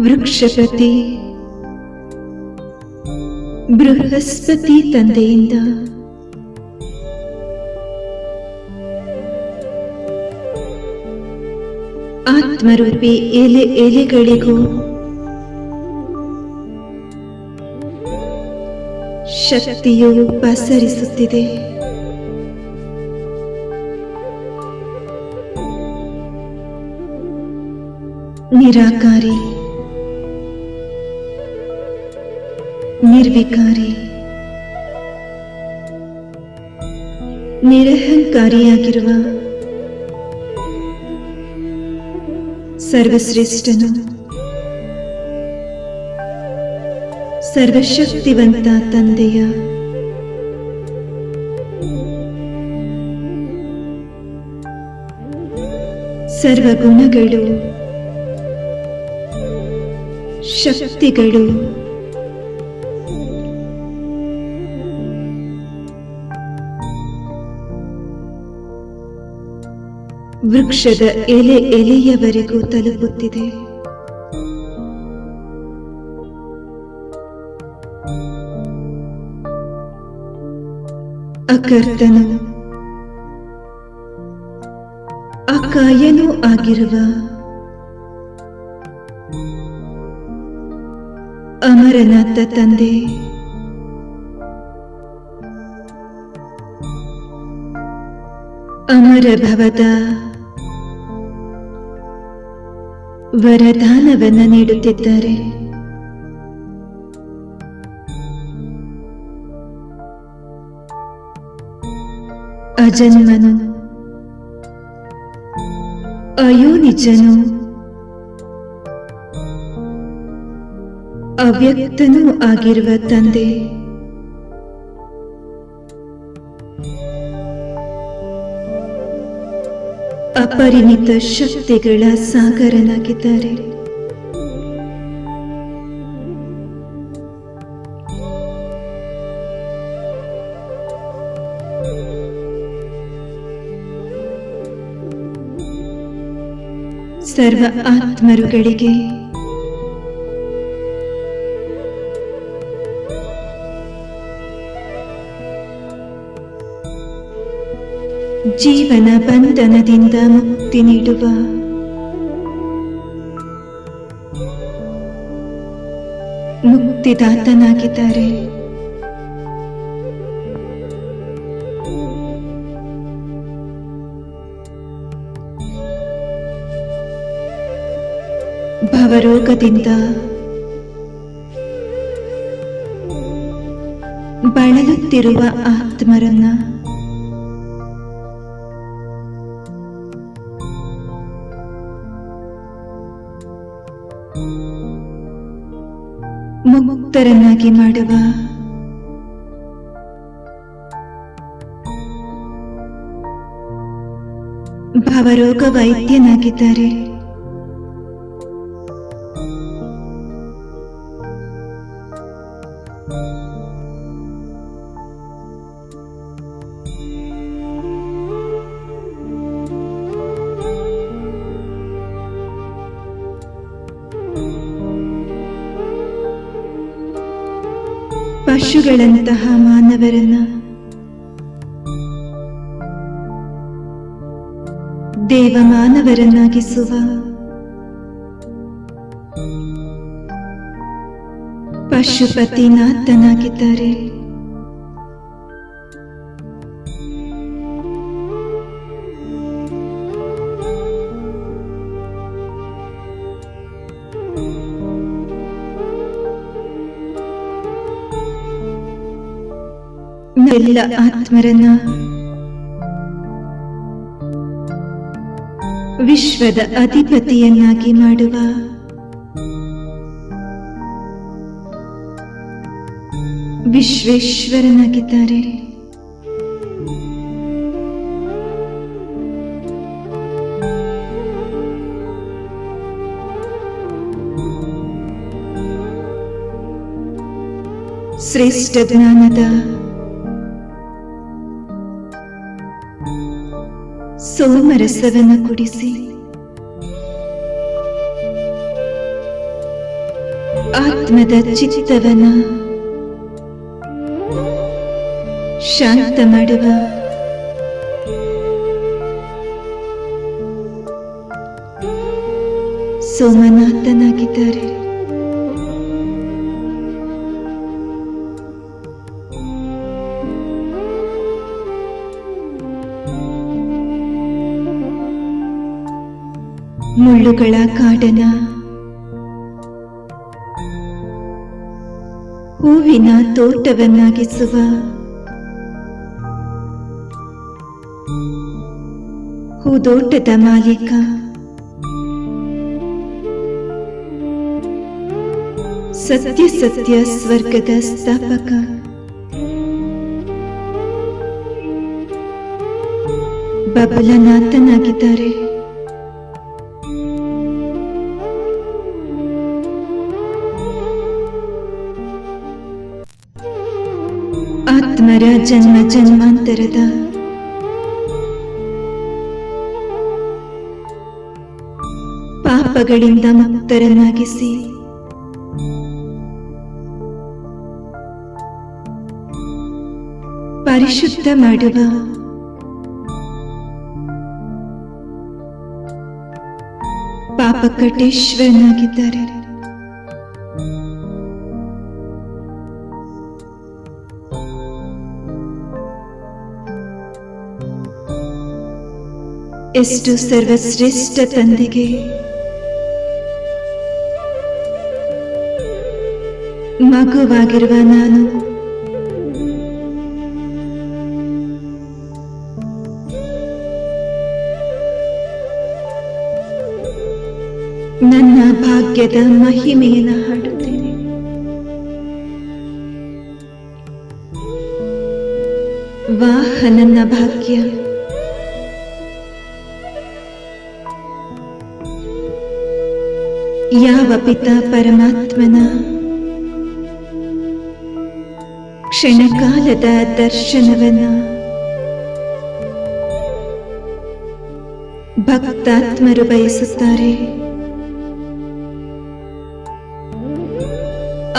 ವೃಕ್ಷಪತಿ ಬೃಹಸ್ಪತಿ ತಂದೆಯಿಂದ ಆತ್ಮರೂಪಿ ಎಲೆಗಳಿಗೂ ಶಕ್ತಿಯು ಪಸರಿಸುತ್ತಿದೆ. ನಿರಾಕಾರಿ, ನಿರ್ವಿಕಾರಿ, ನಿರಹಂಕಾರಿಯಾಗಿರುವ ಸರ್ವಶ್ರೇಷ್ಠನು, ಸರ್ವಶಕ್ತಿವಂತ ತಂದೆಯ ಸರ್ವಗುಣಗಳು, ಶಕ್ತಿಗಳು ವೃಕ್ಷದ ಎಲೆಯವರೆಗೂ ತಲುಪುತ್ತಿದೆ. ಅಕರ್ತನು ಅಕಾಯನೂ ಆಗಿರುವ ಅಮರನಾಥ ತಂದೆ ಅಮರ ಭವದ ವರದಾನವನ್ನ ನೀಡುತ್ತಿದ್ದಾರೆ. ಅಜನ್ಮನು, ಅಯೋನಿಜನು, ಅವ್ಯಕ್ತನೂ ಆಗಿರುವ ತಂದೆ ಅಪರಿಮಿತ ಶಕ್ತಿಗಳ ಸಾಗರನಾಗಿದ್ದಾರೆ. ಸರ್ವ ಆತ್ಮರುಗಳಿಗೆ ಜೀವನ ಬಂಧನದಿಂದ ಮುಕ್ತಿ ನೀಡುವ ಮುಕ್ತಿದಾತನಾಗಿದ್ದಾರೆ. ಭವರೋಗದಿಂದ ಬಳಲುತ್ತಿರುವ ಆತ್ಮರನ್ನ ಮುಕ್ತರನ್ನಾಗಿ ಮಾಡುವ ಭವರೋಗ ವೈದ್ಯನಾಗಿದ್ದಾರೆ. ಪಶುಗಳಂತಹ ಮಾನವರನ್ನ ದೇವಮಾನವರನ್ನಾಗಿಸುವ ಪಶುಪತಿನಾಥನಾಗಿದ್ದಾರೆ. ಎಲ್ಲ ಆತ್ಮರನ್ನ ವಿಶ್ವದ ಅಧಿಪತಿಯನ್ನಾಗಿ ಮಾಡುವ ವಿಶ್ವೇಶ್ವರನಾಗಿದ್ದಾರೆ. ಶ್ರೇಷ್ಠ ಜ್ಞಾನದ ಸೋಮರಸವನ್ನು ಕುಡಿಸಿ ಆತ್ಮದ ಚಿತ್ತವನ ಶಾಂತ ಮಾಡುವ ಸೋಮನಾಥನಾಗಿದ್ದಾರೆ. ಮುಳ್ಳುಗಳ ಕಾಡನ ಹೂವಿನ ತೋಟವನ್ನಾಗಿಸುವ ಹೂದೋಟದ ಮಾಲೀಕ ಸತ್ಯ ಸತ್ಯ ಸ್ವರ್ಗದ ಸ್ಥಾಪಕ ಬಬಲನಾಥನಾಗಿದ್ದಾರೆ. ಆತ್ಮರ ಜನ್ಮ ಜನ್ಮಾಂತರದ ಪಾಪಗಳಿಂದ ಮುಕ್ತರನ್ನಾಗಿಸಿ ಪರಿಶುದ್ಧ ಮಾಡುವ ಪಾಪಕಟೇಶ್ವರನಾಗಿದ್ದಾರೆ. ಎಷ್ಟು ಸರ್ವಶ್ರೇಷ್ಠ ತಂದೆಗೆ ಮಗುವಾಗಿರುವ ನಾನು ನನ್ನ ಭಾಗ್ಯದ ಮಹಿಮೆಯನ್ನು ಹಾಡುತ್ತೇನೆ. ವಾಹ ನನ್ನ ಭಾಗ್ಯ, ಯಾವ ಪಿತಾ ಪರಮಾತ್ಮನ ಕ್ಷಣಕಾಲದ ದರ್ಶನವನ್ನ ಭಕ್ತಾತ್ಮರು ಬಯಸುತ್ತಾರೆ.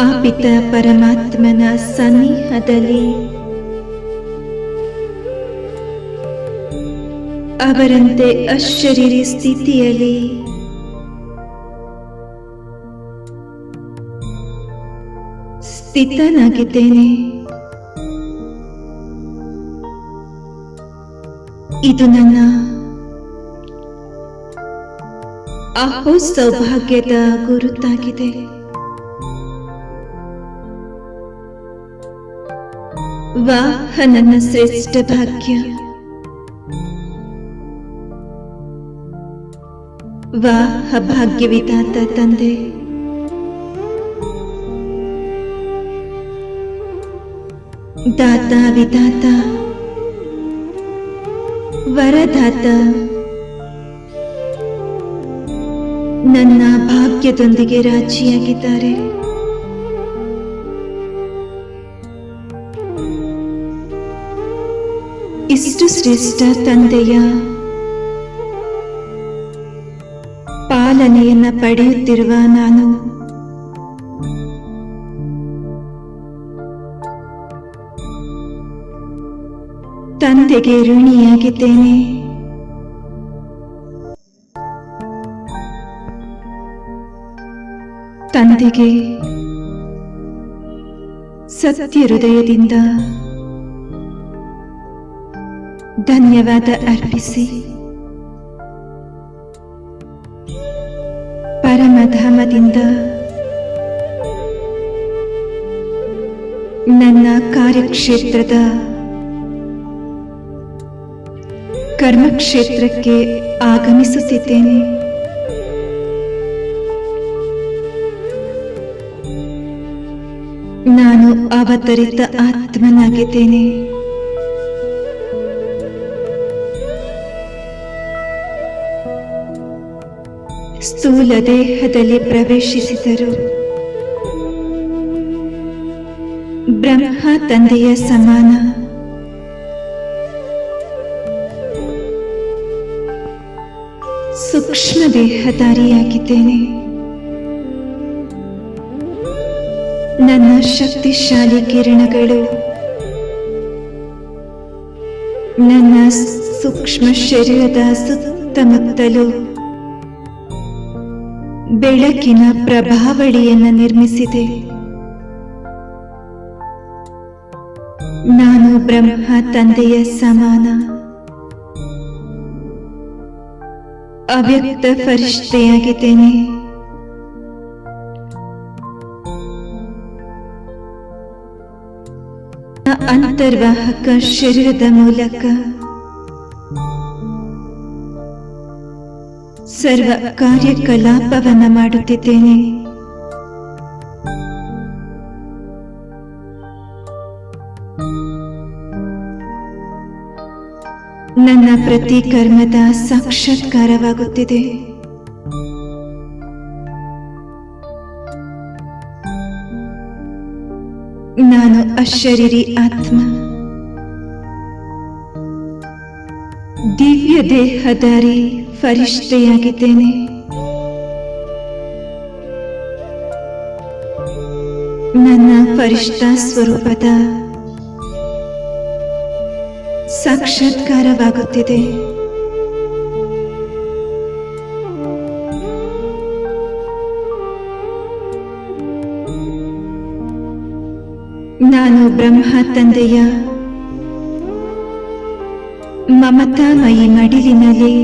ಆ ಪಿತಾ ಪರಮಾತ್ಮನ ಸನ್ನಿಹದಲ್ಲಿ ಅವರಂತೆ ಅಶರೀರಿ ಸ್ಥಿತಿಯಲ್ಲಿ ಸ್ಥಿತನಾಗಿದ್ದೇನೆ. ಇದು ನನ್ನ ಅಹೋ ಸೌಭಾಗ್ಯದ ಗುರುತಾಗಿದೆ. ವಾಹ ನನ್ನ ಶ್ರೇಷ್ಠ ಭಾಗ್ಯ, ವಾಹ ಭಾಗ್ಯವಿದಾತ ತಂದೆ. ದಾತ ವಿಧಾತ ವರದಾತ ನನ್ನ ಭಾಗ್ಯದೊಂದಿಗೆ ರಾಜಿಯಾಗಿದ್ದಾರೆ. ಇಷ್ಟು ಶ್ರೇಷ್ಠ ತಂದೆಯ ಪಾಲನೆಯನ್ನ ಪಡೆಯುತ್ತಿರುವ ನಾನು ತಂದೆಗೆ ಋಣಿಯಾಗಿದ್ದೇನೆ. ತಂದೆಗೆ ಸತ್ಯ ಹೃದಯದಿಂದ ಧನ್ಯವಾದ ಅರ್ಪಿಸಿ ಪರಮಧಾಮದಿಂದ ನನ್ನ ಕಾರ್ಯಕ್ಷೇತ್ರದ ಕರ್ಮಕ್ಷೇತ್ರಕ್ಕೆ ಆಗಮಿಸುತ್ತಿದ್ದೇನೆ. ನಾನು ಅವತರಿತ ಆತ್ಮನಾಗಿದ್ದೇನೆ. ಸ್ಥೂಲ ದೇಹದಲ್ಲಿ ಪ್ರವೇಶಿಸಿದರು. ಬ್ರಹ್ಮ ತಂದೆಯ ಸಮಾನ. ಸೂಕ್ಷ್ಮ ದೇಹಧಾರಿಯಾಗಿದ್ದೇನೆ. ನನ್ನ ಶಕ್ತಿಶಾಲಿ ಕಿರಣಗಳು ನನ್ನ ಸೂಕ್ಷ್ಮ ಶರೀರದ ಸುತ್ತಮುತ್ತಲೂ ಬೆಳಕಿನ ಪ್ರಭಾವಳಿಯನ್ನು ನಿರ್ಮಿಸಿದೆ. ನಾನು ಬ್ರಹ್ಮ ತಂದೆಯ ಸಮಾನ. ಅವ್ಯಕ್ತ ಫರಿಷ್ಠೆಯಾಗಿದ್ದೇನೆ. ಅಂತರ್ವಾಹಕ ಶರೀರದ ಮೂಲಕ ಸರ್ವ ಕಾರ್ಯಕಲಾಪವನ್ನು ಮಾಡುತ್ತಿದ್ದೇನೆ. ನನ್ನ ಪ್ರತಿ ಕರ್ಮದ ಸಾಕ್ಷಾತ್ಕಾರವಾಗುತ್ತಿದೆ. ನಾನು ಅಶರೀರಿ ಆತ್ಮ. ದಿವ್ಯ ದೇಹಧಾರಿ ಫರಿಷ್ಠೆಯಾಗಿದ್ದೇನೆ. ನನ್ನ ಫರಿಷ್ಠ ಸ್ವರೂಪದ ಸಾಕ್ಷಾತ್ಕಾರವಾಗುತ್ತಿದೆ. ನಾನು ಬ್ರಹ್ಮ ತಂದೆಯ ಮಮತಾಮಯಿ ಮಡಿಲಿನಲ್ಲಿ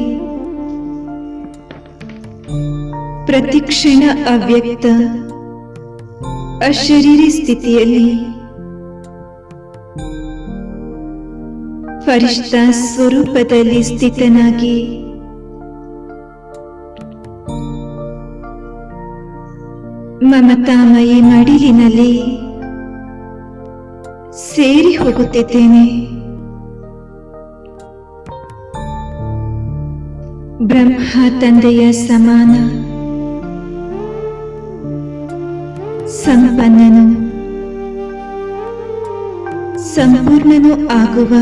ಪ್ರತಿಕ್ಷಣ ಅವ್ಯಕ್ತ ಅಶರೀರಿ ಸ್ಥಿತಿಯಲ್ಲಿ ಫರಿಷ್ಠ ಸ್ವರೂಪದಲ್ಲಿ ಸ್ಥಿತನಾಗಿ ಮಮತಾಮಯಿ ಮಡಿಲಿನಲ್ಲಿ ಸೇರಿ ಹೋಗುತ್ತಿದ್ದೇನೆ. ಬ್ರಹ್ಮ ತಂದೆಯ ಸಮಾನ ಸಂಪನ್ನನು ಸಂಪೂರ್ಣನೂ ಆಗುವ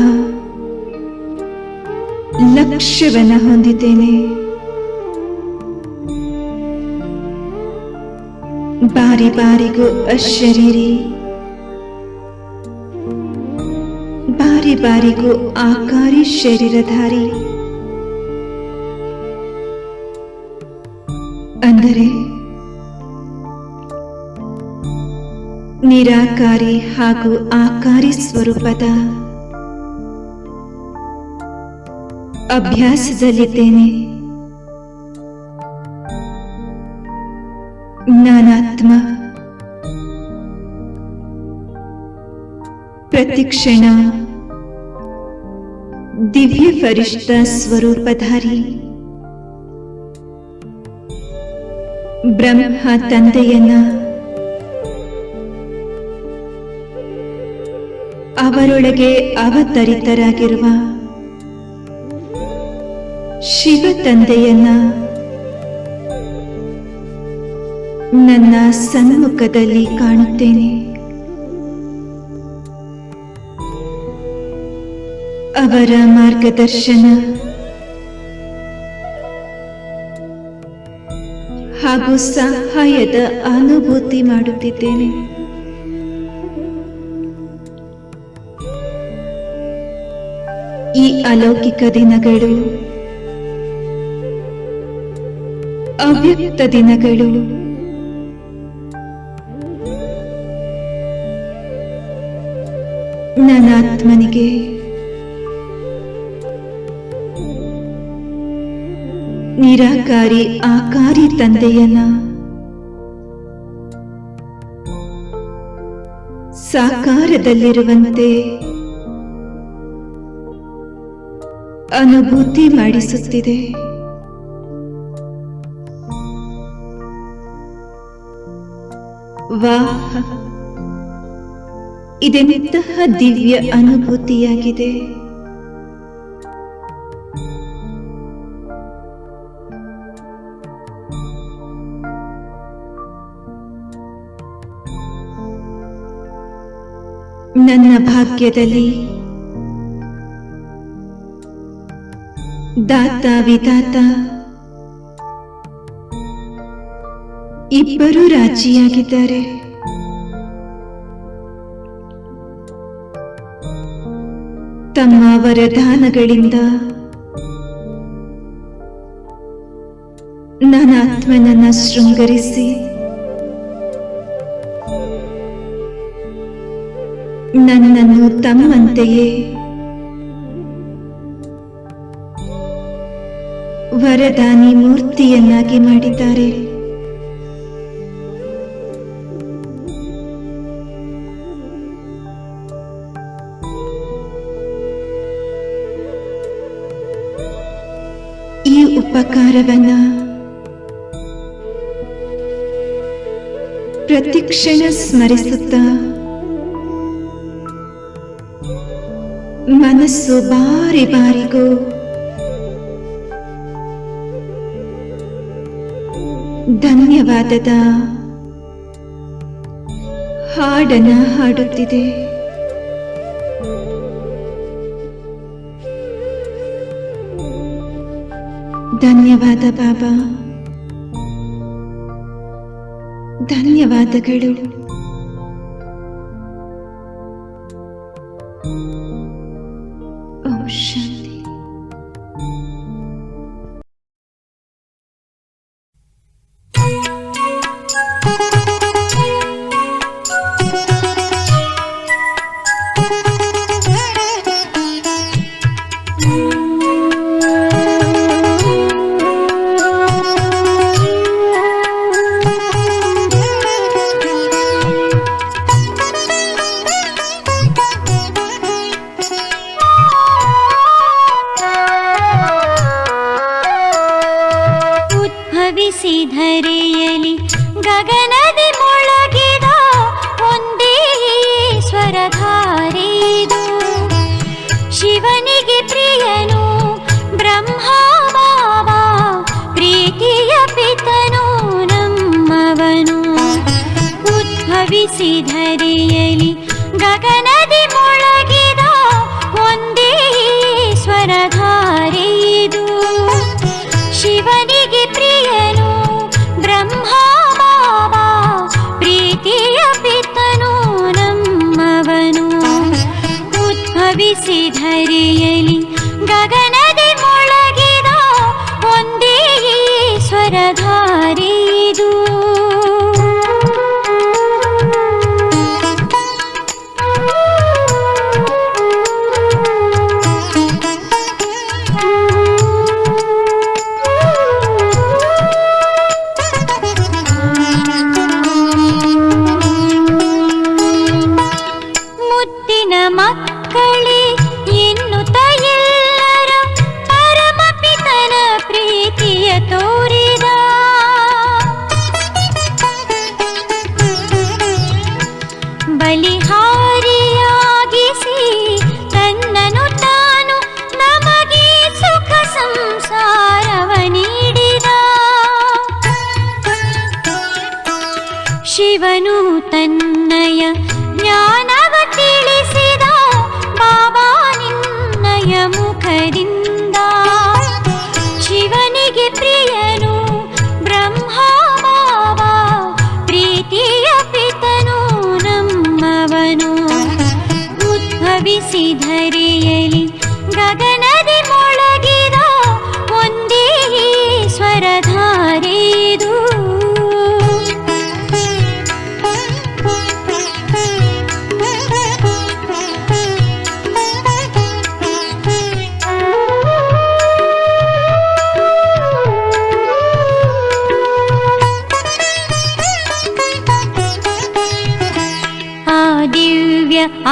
ಲಕ್ಷ್ಯವನ್ನು ಹೊಂದಿದ್ದೇನೆ. ಬಾರಿ ಬಾರಿಗೂ ಅಶರೀರಿ, ಬಾರಿ ಬಾರಿಗೂ ಆಕಾರಿ ಶರೀರಧಾರಿ. ಅಂದರೆ ನಿರಾಕಾರಿ ಹಾಗೂ ಆಕಾರಿ ಸ್ವರೂಪದ ಅಭ್ಯಾಸದಲ್ಲಿದ್ದೇನೆ. ನಾನಾತ್ಮ ಪ್ರತಿಕ್ಷಣ ದಿವ್ಯ ಫರಿಷ್ಠ ಸ್ವರೂಪಧಾರಿ. ಬ್ರಹ್ಮ ತಂದೆಯನ್ನ ಅವರೊಳಗೆ ಅವತರಿತರಾಗಿರುವ ಶಿವ ತಂದೆಯನ್ನ ನನ್ನ ಸನ್ಮುಖದಲ್ಲಿ ಕಾಣುತ್ತೇನೆ. ಅವರ ಮಾರ್ಗದರ್ಶನ ಹಾಗೂ ಸಹಾಯದ ಅನುಭೂತಿ ಮಾಡುತ್ತಿದ್ದೇನೆ. ಈ ಅಲೌಕಿಕ ದಿನಗಳು ಅವ್ಯಕ್ತ ದಿನಗಳು. ನನ್ನ ಆತ್ಮನಿಗೆ ನಿರಾಕಾರಿ ಆಕಾರಿ ತಂದೆಯನ್ನ ಸಾಕಾರದಲ್ಲಿರುವಂತೆ ಅನುಭೂತಿ ಮಾಡಿಸುತ್ತಿದೆ. ವಾಹ್, ಇದೆಂತಹ ದಿವ್ಯ ಅನುಭೂತಿಯಾಗಿದೆ. ನನ್ನ ಭಾಗ್ಯದಲ್ಲಿ ದಾತ ವಿಧಾತ ಇಬ್ಬರೂ ರಾಜಿಯಾಗಿದ್ದಾರೆ. ತಮ್ಮ ವರದಾನಗಳಿಂದ ನನ್ನ ಆತ್ಮನನ್ನ ಶೃಂಗರಿಸಿ ನನ್ನನ್ನು ತಮ್ಮಂತೆಯೇ ವರದಾನಿ ಮೂರ್ತಿಯನ್ನಾಗಿ ಮಾಡಿದ್ದಾರೆ. ಈ ಉಪಕಾರವನ್ನ ಪ್ರತಿಕ್ಷಣ ಸ್ಮರಿಸುತ್ತಾ ಮನಸ್ಸು ಬಾರಿ ಬಾರಿಗೂ ಧನ್ಯವಾದದ ಹಾಡನ್ನ ಹಾಡುತ್ತಿದೆ. ಧನ್ಯವಾದ ಬಾಬಾ, ಧನ್ಯವಾದಗಳು. ಓಂ ಶಾಂತಿ. ಧರೆಯಲಿ ಗಗನದಿ ಮೊಳಗಿದ ಒಂದೇ ಸ್ವರಧಾರೆಯಿದು. ಶಿವನಿಗೆ ಪ್ರಿಯನು ಬ್ರಹ್ಮ ಬಾಬಾ, ಪ್ರೀತಿಯ ಪಿತನು ನಮ್ಮವನು. ಉದ್ಭವಿಸಿ ಧರೆಯಲಿ ಗಗನದಿ ಮೊಳಗಿದ ಒಂದೇ ಸ್ವರಧಾರೆಯಿದು. ಶಿವನಿಗೆ ಪ್ರಿಯನು ಬ್ರಹ್ಮ ಬಾಬಾ, ಪ್ರೀತಿಯ ಪಿತನು ನಮ್ಮವನು. ಉದ್ಭವಿಸಿ ಧರೆಯಲಿ ಗಗನದಿ ಮೊಳಗಿದ ಒಂದೇ ಸ್ವರಧಾರೆಯಿದು. ಮಕ್ಕಳೇ ಎನ್ನುತ್ತ ಎಲ್ಲರ ಪರಮಪಿತನ ಪ್ರೀತಿಯ ತೋರಿದ. ಬಲಿಹಾರಿಯಾಗಿಸಿ ತನ್ನನು ತಾನು ನಮಗೆ ಸುಖ ಸಂಸಾರವ ನೀಡಿದ. ಶಿವನು ತನ್ನಯ ಜ್ಞಾನವ ತಿಳಿಸಿದ ಬಾಬಾ ನಿನ್ನಯ ಮುಖದಿಂದ. ಶಿವನಿಗೆ ಪ್ರಿಯನು ಬ್ರಹ್ಮ ಬಾಬಾ, ಪ್ರೀತಿಯ ಪಿತನು ನಮ್ಮವನು. ಉದ್ಭವಿಸಿ ಧರೆಯಲಿ ಗಗನದಿ ಮೊಳಗಿದ ಒಂದೇ ಸ್ವರಧಾರೆಯಿದು. ದಿವ್ಯ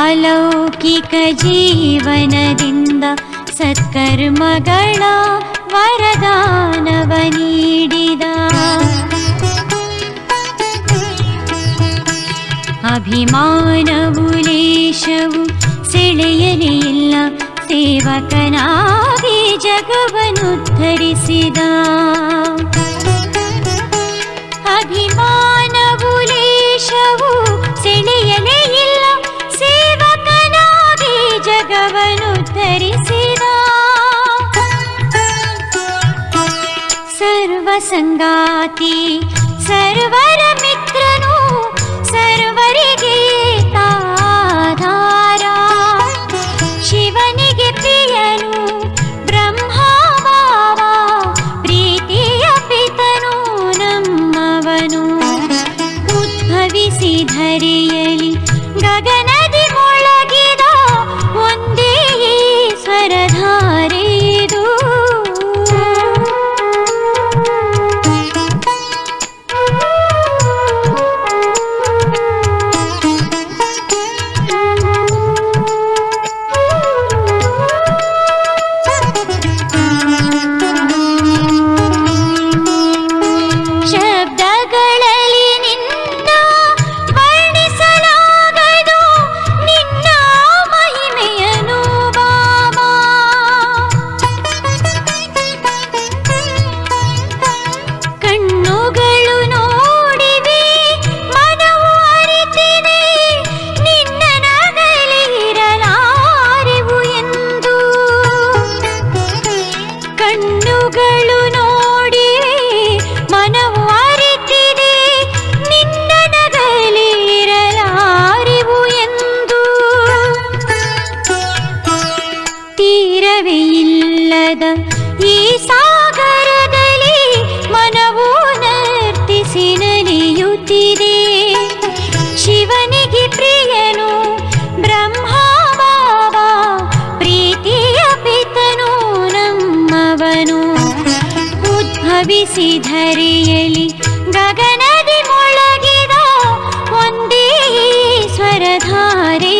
ಅಲೌಕಿಕ ಜೀವನದಿಂದ ಸತ್ಕರ್ಮಗಳ ವರದಾನವ ನೀಡಿದ. ಅಭಿಮಾನವು ಲೇಷವು ಸೆಳೆಯಲೇ ಇಲ್ಲ, ಸೇವಕನಾಗಿ ಜಗವನ್ನು ಧರಿಸಿದ. ಅಭಿಮಾನವು ಲೇಷವು ಸೆಳೆಯಲೇ ಇಲ್ಲ, ಸೇವಕನಾಗಿ ಜಗವನ್ನು ಧರಿಸಿದ. ಸರ್ವ ಸಂಗಾತಿ ಸರ್ವರ ಮಿತ್ರನು, ಸರ್ವರಿಗೆ ತಾಧಾರ. ಶಿವನಿಗೆ ಪ್ರಿಯನು ಬ್ರಹ್ಮವಾವ, ಪ್ರೀತಿಯ ಪಿತನು ನಮ್ಮವನು. ಉದ್ಭವಿಸಿ ಧರೆಯಲಿ ಗಗನದಿ ಮೊಳಗಿದ ಒಂದೇ ಸ್ವರಧಾರೆಯಿದು. ಶಬ್ದಗಳಲ್ಲಿ ನಿನ್ನ ವರ್ಣಿಸಲಾಗದು, ನಿನ್ನ ಮಹಿಮೆಯನು ಬಾಬಾ. ಕಣ್ಣುಗಳು ನೋಡಿವೆ, ಮನವು ಅರಿತಿದೆ, ನಿನ್ನ ನಗಲಿರಲಾರೆವು ಎಂದು. ಕಣ್ಣುಗಳು ನೋಡಿವೆ, ಮನವು ಅರಿತಿದೆ, ನಿನ್ನ ನಗಲಿರಲಾರೆವು ಎಂದು. ತೀರವೇ ಇಲ್ಲದ ಈ ಸಾಗರದಲ್ಲಿ ಮನವು ನರ್ತಿಸಿ ನಲಿಯುತ್ತಿದೆ. ಶಿವನಿಗೆ ಪ್ರಿಯನು ಬ್ರಹ್ಮವಾವ, ಪ್ರೀತಿಯ ಪಿತನು ನಮ್ಮವನು. ಉದ್ಭವಿಸಿ ಧರೆಯಲಿ ಗಗನದಿ ಮೊಳಗಿದ ಒಂದೇ ಸ್ವರಧಾರೆ